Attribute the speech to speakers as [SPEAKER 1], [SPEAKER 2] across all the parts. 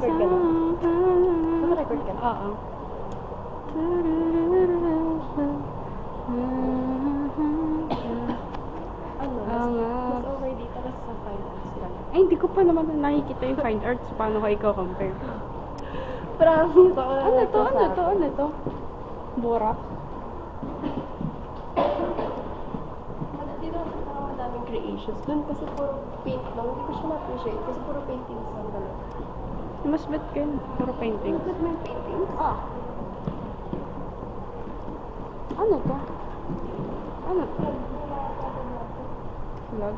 [SPEAKER 1] Naka-record ka na? Naka-record ka na?
[SPEAKER 2] Oo.
[SPEAKER 1] Ano? Mas okay dito kasi sa fine arts lang.
[SPEAKER 2] Ay, hindi ko pa naman nakikita yung fine arts. Paano ko i-compare?
[SPEAKER 1] Promise ako na
[SPEAKER 2] Ano to? Ano to? Ano to? Borak?
[SPEAKER 1] Dito kasi parang madaming creations. Doon kasi puro paint lang. Hindi ko siya na-appreciate kasi puro paintings lang talaga.
[SPEAKER 2] Mas bet ka yun. Puro painting.
[SPEAKER 1] Look at my paintings.
[SPEAKER 2] Ano to? Ano to? Vlog?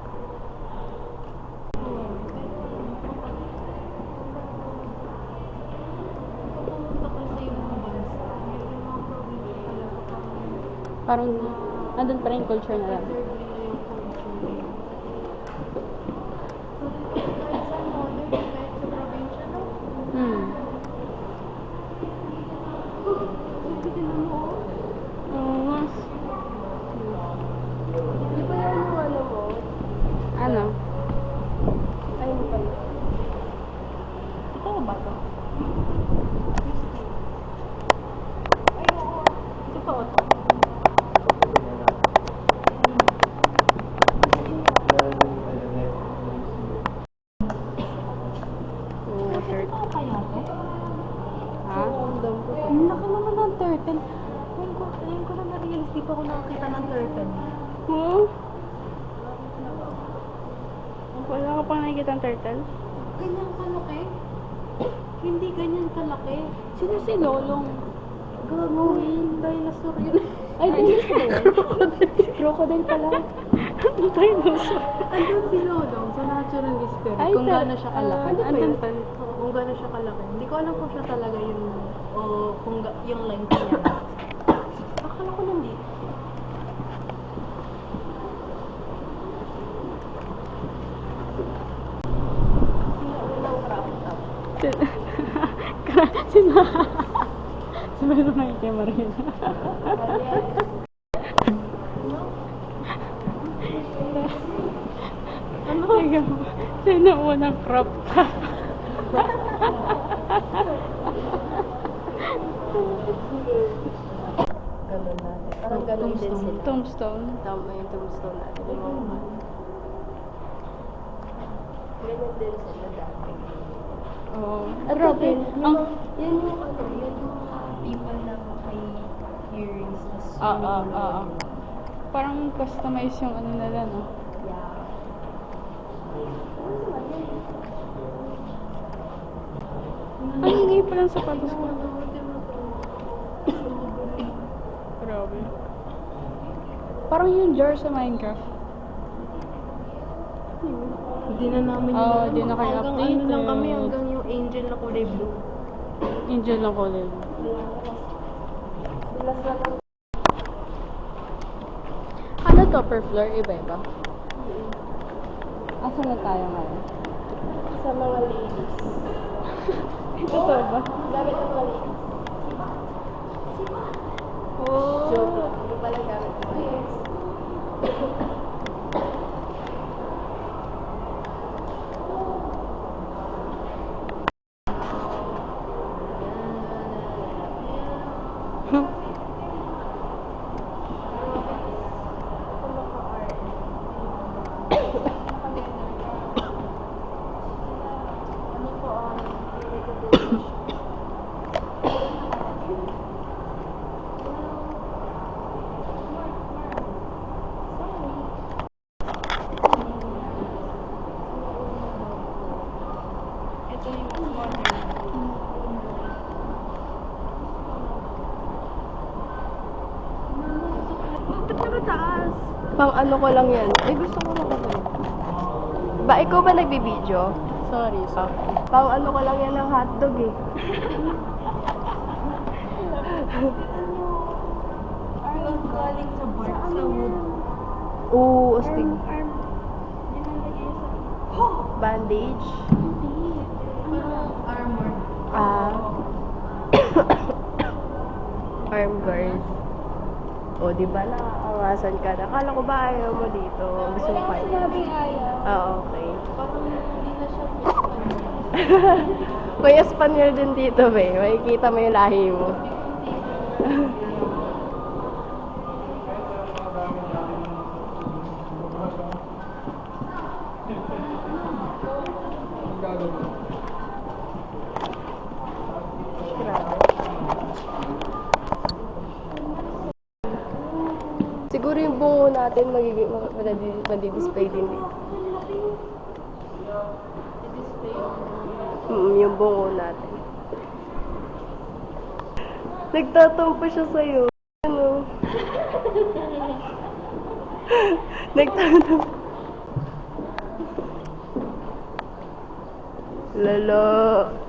[SPEAKER 2] Parang, andun pa rin yung culture na lang. Hmm. Oo nga.
[SPEAKER 1] Di ba yan yung ano mo?
[SPEAKER 2] Ano?
[SPEAKER 1] Ay, hindi pala. Ito ba to? Ay, oo. Totoo to.
[SPEAKER 2] Oo, third.
[SPEAKER 1] Ito kaya to?
[SPEAKER 2] Ha?
[SPEAKER 1] Ang laki naman ng turtle. Ngayon ko lang na-realize, di pa ako nakakita ng turtle.
[SPEAKER 2] Oo? Wala ka pang nakikita ng turtle?
[SPEAKER 1] Ganyan kalaki? Hindi ganyan kalaki.
[SPEAKER 2] Sino si Lolong?
[SPEAKER 1] Gago, dinosaur yun.
[SPEAKER 2] Ay, dinosaur ba yun? Crocodile pala. Dinosaur.
[SPEAKER 1] Andun si Lolong sa Natural History.
[SPEAKER 2] Ay,
[SPEAKER 1] Kung
[SPEAKER 2] sir,
[SPEAKER 1] gaano siya kalaki.
[SPEAKER 2] andun pa.
[SPEAKER 1] Oo, kung gaano siya kalaki. Hindi ko alam kung siya talaga yun o kung yung length niya. Akala ko nandito. Sinaunang crop top.
[SPEAKER 2] Sino? Sabi mo na kay Maria.
[SPEAKER 1] Ano?
[SPEAKER 2] Sino unang crop top?
[SPEAKER 1] Ganun natin. Parang ganun din sila.
[SPEAKER 2] Tombstone.
[SPEAKER 1] Tama yung tombstone natin. Yung mga ganun din sila dati.
[SPEAKER 2] Oo.
[SPEAKER 1] At
[SPEAKER 2] Grabe.
[SPEAKER 1] yun
[SPEAKER 2] Ang...
[SPEAKER 1] yun yung ano, yun yung people na may earrings na
[SPEAKER 2] Oo. Parang customize yung ano nila, no?
[SPEAKER 1] Yeah.
[SPEAKER 2] Ang hingi pa lang sapatos ko. Grabe. Parang yung jar sa Minecraft.
[SPEAKER 1] Hindi na namin
[SPEAKER 2] Oo,
[SPEAKER 1] yun.
[SPEAKER 2] di na kayo
[SPEAKER 1] Hanggang
[SPEAKER 2] updated.
[SPEAKER 1] ano lang kami, hanggang yung angel na kulay blue.
[SPEAKER 2] Angel ng kulay.
[SPEAKER 1] Sila sa lang.
[SPEAKER 2] Ano to per floor? Iba-iba. Asan na tayo ngayon?
[SPEAKER 1] Sa mga ladies.
[SPEAKER 2] Ito to ba?
[SPEAKER 1] Gamit ng mga ladies.
[SPEAKER 2] Oh.
[SPEAKER 1] Joke lang. Hindi pala gamit ng mga ladies.
[SPEAKER 2] Ito yung modern. Ba't ka mataas?
[SPEAKER 1] Pang ano ko lang yan. Ay, gusto ko lang ako. Ba, ikaw ba nagbibideo?
[SPEAKER 2] Sorry.
[SPEAKER 1] Pang ano ko lang yan ng hotdog eh.
[SPEAKER 2] Galing sa bar, sa wood.
[SPEAKER 1] Oo, astig.
[SPEAKER 2] Arm. Dinalagay sa...
[SPEAKER 1] Bandage.
[SPEAKER 2] Parang armor.
[SPEAKER 1] Ah. Arm guard. O, di ba nakakawasan ka na? Akala ko ba ayaw mo dito? Gusto mo pa yun?
[SPEAKER 2] Sinabing ayaw.
[SPEAKER 1] Ah, okay.
[SPEAKER 2] Parang hindi na siya
[SPEAKER 1] May Espanyol din dito, be. Makikita mo yung lahi mo. Siguro yung bungo natin magiging madidisplay din dito. Yung bungo natin. Nagtatampo siya sa'yo. Ano? Nagtatampo. Lalo.